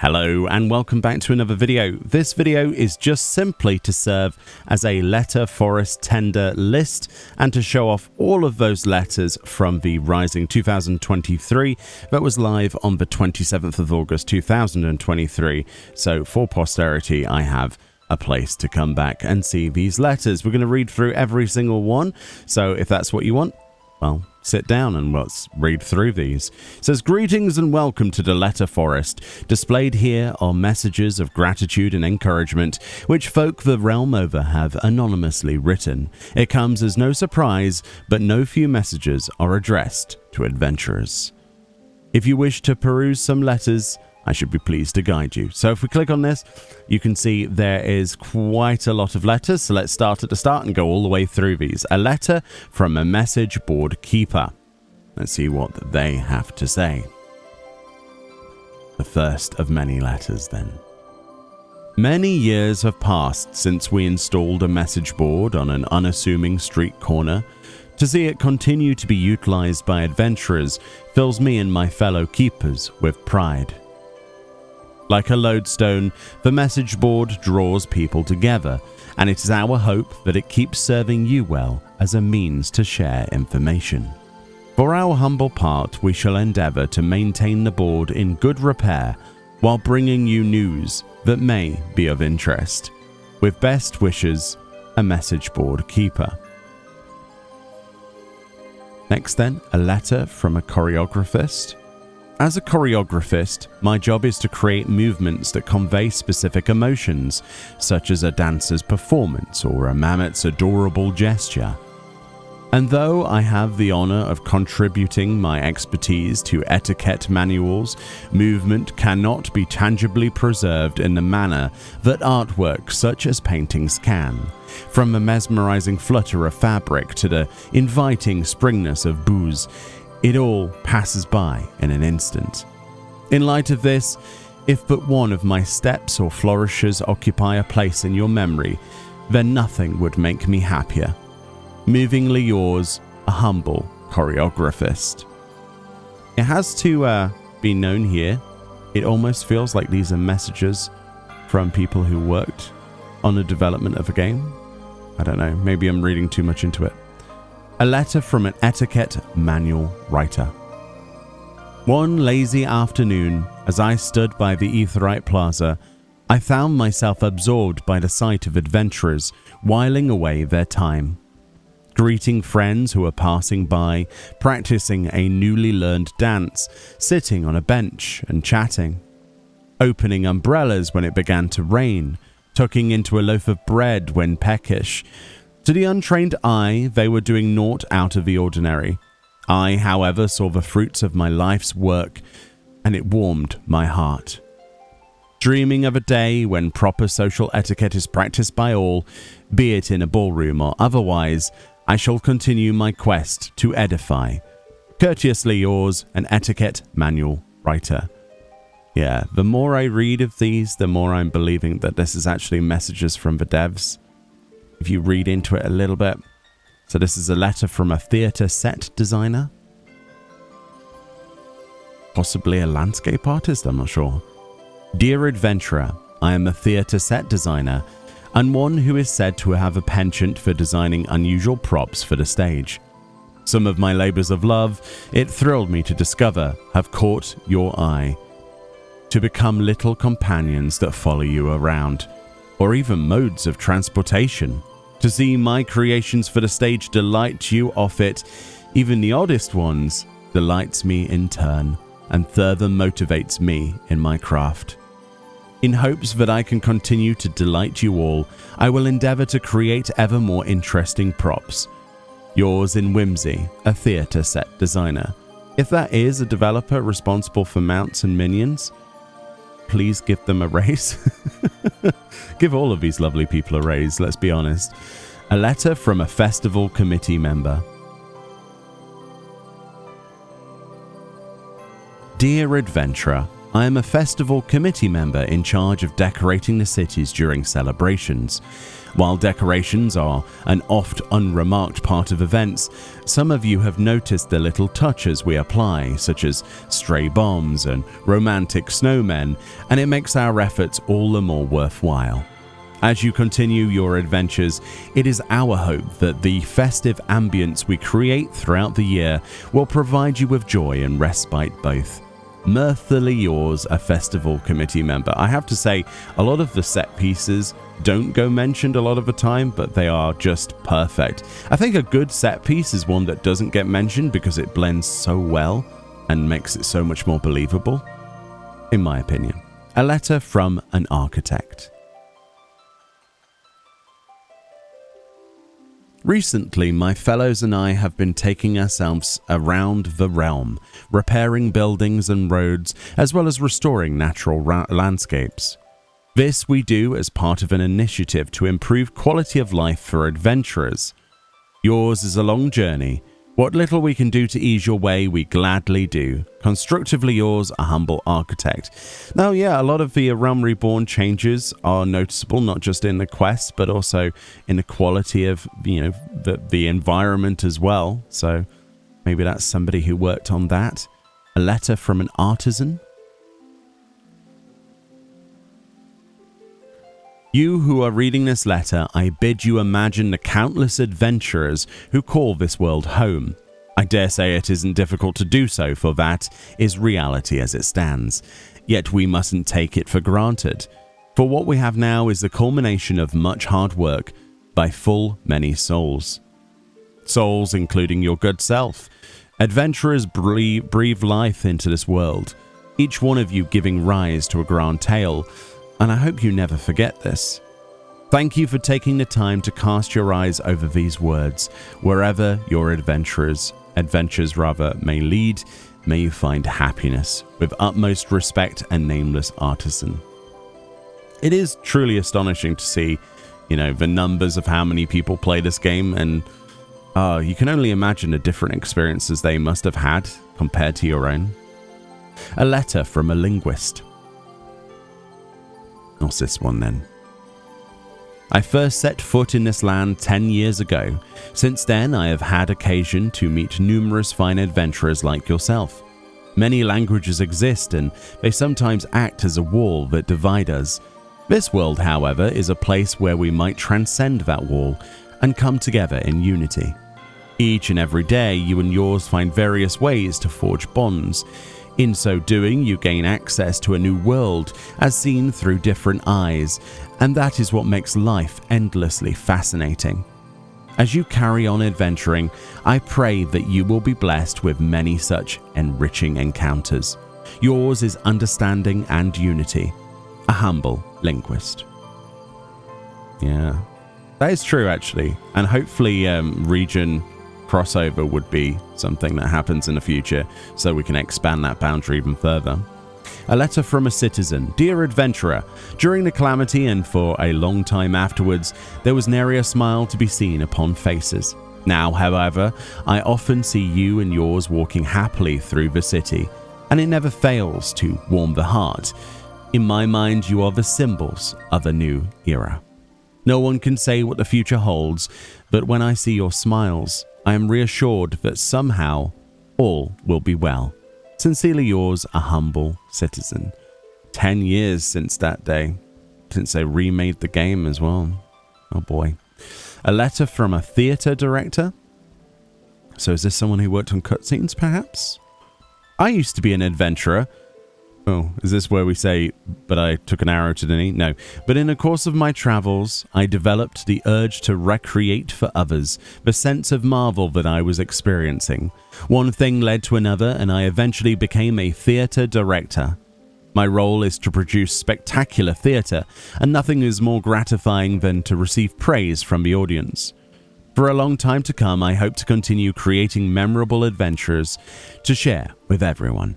Hello and welcome back to another video. This video is just simply to serve as a letter forest tender list and to show off all of those letters from the Rising 2023 that was live on the 27th of August 2023. So for posterity, I have a place to come back and see these letters. We're going to read through every single one. So if that's what you want, well, sit down and let's read through these. It says, greetings and welcome to the letter forest. Displayed here are messages of gratitude and encouragement, which folk the realm over have anonymously written. It comes as no surprise, but no few messages are addressed to adventurers. If you wish to peruse some letters, I should be pleased to guide you. So if we click on this, you can see there is quite a lot of letters. So let's start at the start and go all the way through these. A letter from a message board keeper. Let's see what they have to say. The first of many letters then. Many years have passed since we installed a message board on an unassuming street corner. To see it continue to be utilized by adventurers fills me and my fellow keepers with pride. Like a lodestone, the message board draws people together, and it is our hope that it keeps serving you well as a means to share information. For our humble part, we shall endeavour to maintain the board in good repair while bringing you news that may be of interest. With best wishes, a message board keeper. Next then, a letter from a choreographist. As a choreographist, my job is to create movements that convey specific emotions, such as a dancer's performance or a mammoth's adorable gesture. And though I have the honor of contributing my expertise to etiquette manuals, movement cannot be tangibly preserved in the manner that artwork such as paintings can. From the mesmerizing flutter of fabric to the inviting springness of booze, it all passes by in an instant. In light of this, if but one of my steps or flourishes occupy a place in your memory, then nothing would make me happier. Movingly yours, a humble choreographist. It has to be known here, it almost feels like these are messages from people who worked on the development of a game. I don't know, maybe I'm reading too much into it. A letter from an etiquette manual writer. One lazy afternoon, as I stood by the Aetheryte Plaza, I found myself absorbed by the sight of adventurers whiling away their time. Greeting friends who were passing by, practicing a newly learned dance, sitting on a bench and chatting. Opening umbrellas when it began to rain, tucking into a loaf of bread when peckish. To the untrained eye, they were doing naught out of the ordinary. I, however, saw the fruits of my life's work, and it warmed my heart. Dreaming of a day when proper social etiquette is practiced by all, be it in a ballroom or otherwise, I shall continue my quest to edify. Courteously yours, an etiquette manual writer. Yeah, the more I read of these, the more I'm believing that this is actually messages from the devs. If you read into it a little bit. So this is a letter from a theatre set designer. Possibly a landscape artist, I'm not sure. Dear adventurer, I am a theatre set designer and one who is said to have a penchant for designing unusual props for the stage. Some of my labours of love, it thrilled me to discover, have caught your eye. To become little companions that follow you around, or even modes of transportation. To see my creations for the stage delight you off it, even the oddest ones, delights me in turn, and further motivates me in my craft. In hopes that I can continue to delight you all, I will endeavour to create ever more interesting props. Yours in whimsy, a theatre set designer. If that is a developer responsible for mounts and minions, please give them a raise. Give all of these lovely people a raise, let's be honest. A letter from a festival committee member. Dear adventurer, I am a festival committee member in charge of decorating the cities during celebrations. While decorations are an oft unremarked part of events, some of you have noticed the little touches we apply, such as stray bombs and romantic snowmen, and it makes our efforts all the more worthwhile. As you continue your adventures, it is our hope that the festive ambience we create throughout the year will provide you with joy and respite both. Mirthfully yours, a festival committee member. I have to say, a lot of the set pieces don't go mentioned a lot of the time, but they are just perfect. I think a good set piece is one that doesn't get mentioned because it blends so well and makes it so much more believable, in my opinion. A letter from an architect. Recently, my fellows and I have been taking ourselves around the realm, repairing buildings and roads, as well as restoring natural landscapes. This we do as part of an initiative to improve quality of life for adventurers. Yours is a long journey. What little we can do to ease your way, we gladly do. Constructively yours, a humble architect. Now, yeah, a lot of the Realm Reborn changes are noticeable, not just in the quests, but also in the quality of, the environment as well. So maybe that's somebody who worked on that. A letter from an artisan. You who are reading this letter, I bid you imagine the countless adventurers who call this world home. I dare say it isn't difficult to do so, for that is reality as it stands. Yet we mustn't take it for granted. For what we have now is the culmination of much hard work by full many souls. Souls including your good self. Adventurers breathe life into this world, each one of you giving rise to a grand tale. And I hope you never forget this. Thank you for taking the time to cast your eyes over these words. Wherever your adventures may lead, may you find happiness. With utmost respect, and nameless artisan. It is truly astonishing to see, the numbers of how many people play this game, and you can only imagine the different experiences they must have had compared to your own. A letter from a linguist. What's this one then? I first set foot in this land 10 years ago. Since then, I have had occasion to meet numerous fine adventurers like yourself. Many languages exist, and they sometimes act as a wall that divide us. This world, however, is a place where we might transcend that wall and come together in unity. Each and every day, you and yours find various ways to forge bonds. In so doing, you gain access to a new world as seen through different eyes, and that is what makes life endlessly fascinating. As you carry on adventuring, I pray that you will be blessed with many such enriching encounters. Yours is understanding and unity. A humble linguist. Yeah, that is true actually, and hopefully region crossover would be something that happens in the future, so we can expand that boundary even further. A letter from a citizen. Dear adventurer, during the calamity and for a long time afterwards, there was nary a smile to be seen upon faces. Now, however, I often see you and yours walking happily through the city, and it never fails to warm the heart. In my mind, you are the symbols of a new era. No one can say what the future holds, but when I see your smiles, I am reassured that somehow all will be well. Sincerely yours, a humble citizen. 10 years since that day, since they remade the game as well. Oh boy. A letter from a theatre director. So is this someone who worked on cutscenes perhaps? I used to be an adventurer. Oh, is this where we say, but I took an arrow to the knee? No. But in the course of my travels, I developed the urge to recreate for others the sense of marvel that I was experiencing. One thing led to another, and I eventually became a theatre director. My role is to produce spectacular theatre, and nothing is more gratifying than to receive praise from the audience. For a long time to come, I hope to continue creating memorable adventures to share with everyone.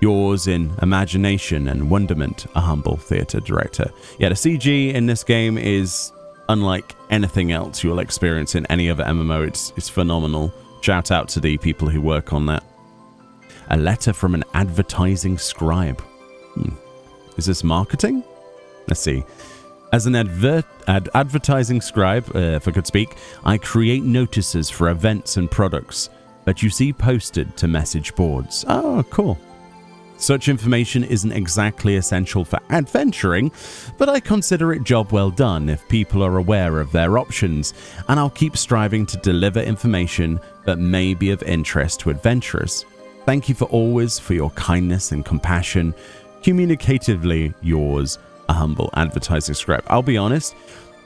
Yours in imagination and wonderment, a humble theatre director. Yeah, the CG in this game is unlike anything else you'll experience in any other MMO. It's phenomenal. Shout out to the people who work on that. A letter from an advertising scribe. Is this marketing? Let's see. As an advertising scribe, if I could speak, I create notices for events and products that you see posted to message boards. Oh, cool. Such information isn't exactly essential for adventuring, but I consider it job well done if people are aware of their options, and I'll keep striving to deliver information that may be of interest to adventurers. Thank you for your kindness and compassion. Communicatively yours, a humble advertising scribe. I'll be honest,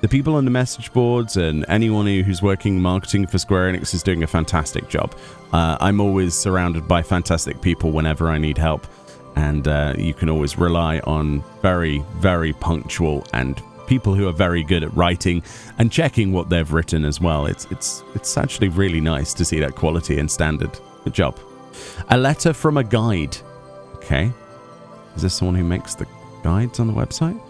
the people on the message boards and anyone who's working marketing for Square Enix is doing a fantastic job. I'm always surrounded by fantastic people whenever I need help, and you can always rely on very, very punctual and people who are very good at writing and checking what they've written as well. It's actually really nice to see that quality and standard. Good job. A letter from a guide. Okay. Is this someone who makes the guides on the website?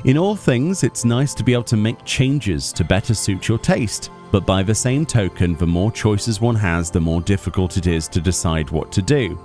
In all things, it's nice to be able to make changes to better suit your taste, but by the same token, the more choices one has, the more difficult it is to decide what to do.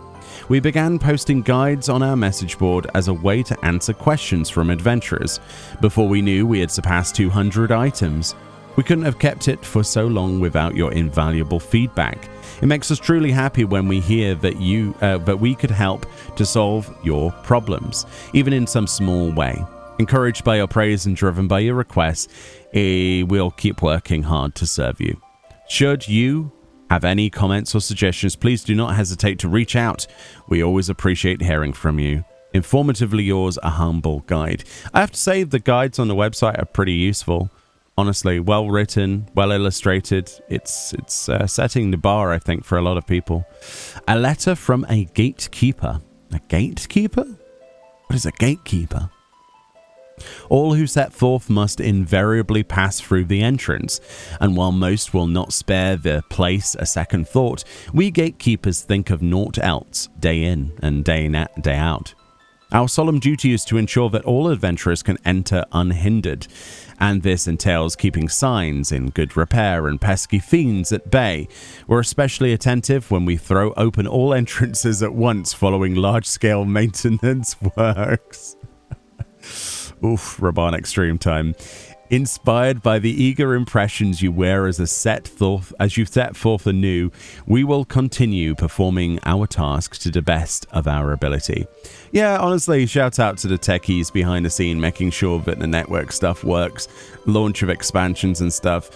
We began posting guides on our message board as a way to answer questions from adventurers. Before we knew, we had surpassed 200 items. We couldn't have kept it for so long without your invaluable feedback. It makes us truly happy when we hear that we could help to solve your problems, even in some small way. Encouraged by your praise and driven by your requests, we'll keep working hard to serve you. Should you have any comments or suggestions, please do not hesitate to reach out. We always appreciate hearing from you. Informatively yours, a humble guide. I have to say the guides on the website are pretty useful. Honestly, well written, well illustrated. It's setting the bar, I think, for a lot of people. A letter from a gatekeeper. A gatekeeper? What is a gatekeeper? All who set forth must invariably pass through the entrance, and while most will not spare the place a second thought, we gatekeepers think of naught else day in and day out. Our solemn duty is to ensure that all adventurers can enter unhindered, and this entails keeping signs in good repair and pesky fiends at bay. We're especially attentive when we throw open all entrances at once following large-scale maintenance works. Oof, Raban Extreme time. Inspired by the eager impressions you wear as you set forth anew, we will continue performing our tasks to the best of our ability. Yeah, honestly, shout out to the techies behind the scene making sure that the network stuff works, launch of expansions and stuff.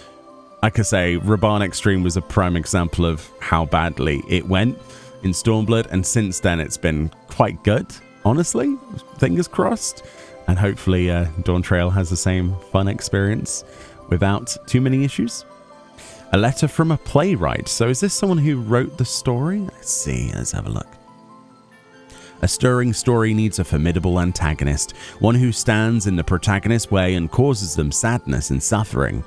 Like I say, Raban Extreme was a prime example of how badly it went in Stormblood, and since then it's been quite good, honestly. Fingers crossed. And hopefully Dawn Trail has the same fun experience without too many issues. A letter from a playwright. So is this someone who wrote the story? Let's see. Let's have a look. A stirring story needs a formidable antagonist, one who stands in the protagonist's way and causes them sadness and suffering.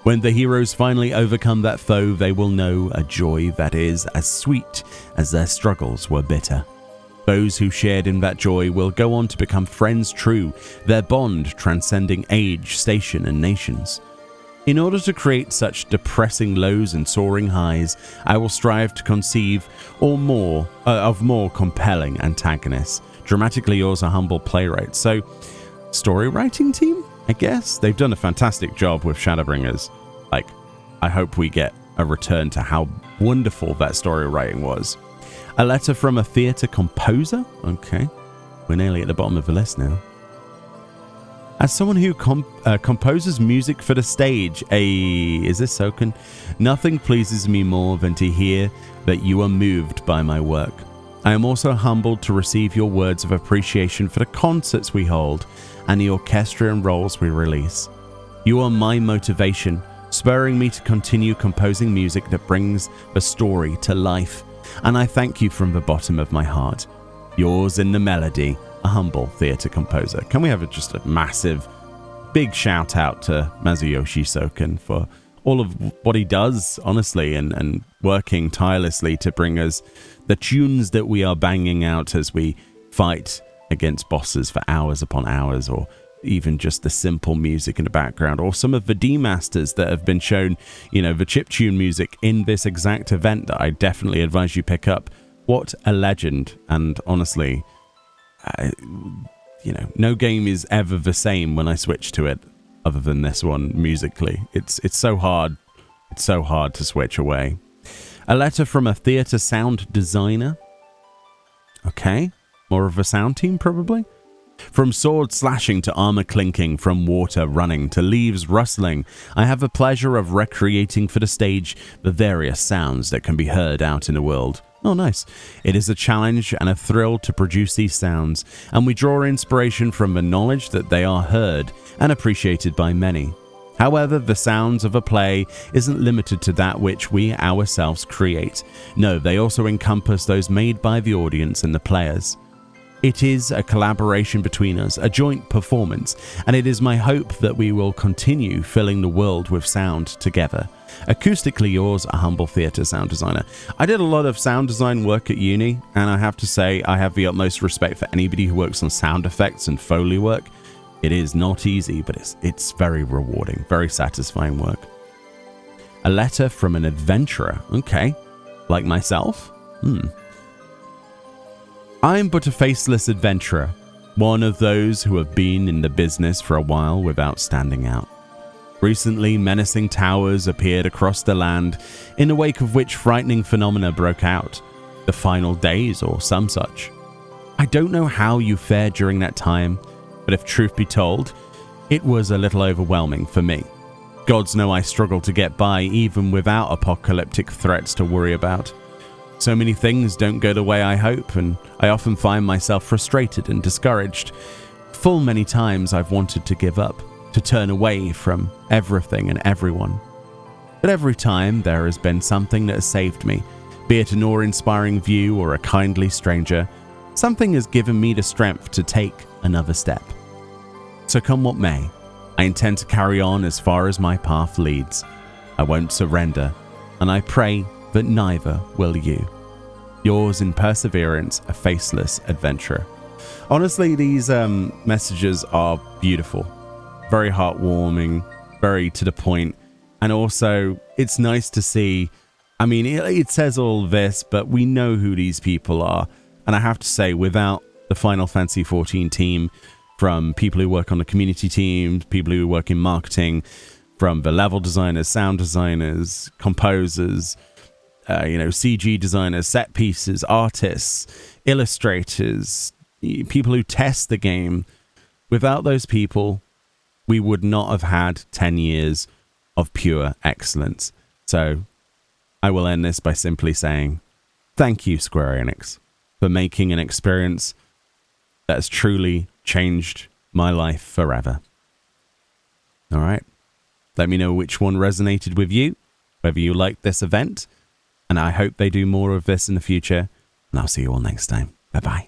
When the heroes finally overcome that foe, they will know a joy that is as sweet as their struggles were bitter. Those who shared in that joy will go on to become friends true, their bond transcending age, station, and nations. In order to create such depressing lows and soaring highs, I will strive to conceive of more compelling antagonists. Dramatically yours, a humble playwright. So, story writing team, I guess? They've done a fantastic job with Shadowbringers. Like, I hope we get a return to how wonderful that story writing was. A letter from a theatre composer? Okay, we're nearly at the bottom of the list now. As someone who composes music for the stage, is this Soken? Nothing pleases me more than to hear that you are moved by my work. I am also humbled to receive your words of appreciation for the concerts we hold and the orchestral roles we release. You are my motivation, spurring me to continue composing music that brings the story to life. And I thank you from the bottom of my heart. Yours in the melody, a humble theatre composer. Can we have just a massive, big shout out to Masayoshi Soken for all of what he does, honestly, and working tirelessly to bring us the tunes that we are banging out as we fight against bosses for hours upon hours, or even just the simple music in the background, or some of the D-masters that have been shown, the chiptune music in this exact event that I definitely advise you pick up. What a legend. And honestly, you know, no game is ever the same when I switch to it, other than this one musically. It's so hard. It's so hard to switch away. A letter from a theatre sound designer. Okay, more of a sound team probably. From sword slashing to armor clinking, from water running to leaves rustling, I have the pleasure of recreating for the stage the various sounds that can be heard out in the world. Oh, nice. It is a challenge and a thrill to produce these sounds, and we draw inspiration from the knowledge that they are heard and appreciated by many. However, the sounds of a play isn't limited to that which we ourselves create. No, they also encompass those made by the audience and the players. It is a collaboration between us, a joint performance, and it is my hope that we will continue filling the world with sound together. Acoustically yours, a humble theatre sound designer. I did a lot of sound design work at uni, and I have to say I have the utmost respect for anybody who works on sound effects and Foley work. It is not easy, but it's very rewarding, very satisfying work. A letter from an adventurer. Okay, like myself? I'm but a faceless adventurer, one of those who have been in the business for a while without standing out. Recently, menacing towers appeared across the land, in the wake of which frightening phenomena broke out. The final days or some such. I don't know how you fared during that time, but if truth be told, it was a little overwhelming for me. Gods know I struggle to get by even without apocalyptic threats to worry about. So many things don't go the way I hope, and I often find myself frustrated and discouraged. Full many times I've wanted to give up, to turn away from everything and everyone. But every time there has been something that has saved me, be it an awe-inspiring view or a kindly stranger. Something has given me the strength to take another step. So come what may, I intend to carry on as far as my path leads. I won't surrender, and I pray that neither will you. Yours in perseverance, a faceless adventurer. Honestly, these messages are beautiful, very heartwarming, very to the point, and also it's nice to see. I mean, it says all this, but we know who these people are, and I have to say, without the Final Fantasy XIV team, from people who work on the community team, people who work in marketing, from the level designers, sound designers, composers, CG designers, set pieces, artists, illustrators, people who test the game. Without those people, we would not have had 10 years of pure excellence. So I will end this by simply saying, thank you, Square Enix, for making an experience that has truly changed my life forever. All right. Let me know which one resonated with you, whether you liked this event, and I hope they do more of this in the future. And I'll see you all next time. Bye-bye.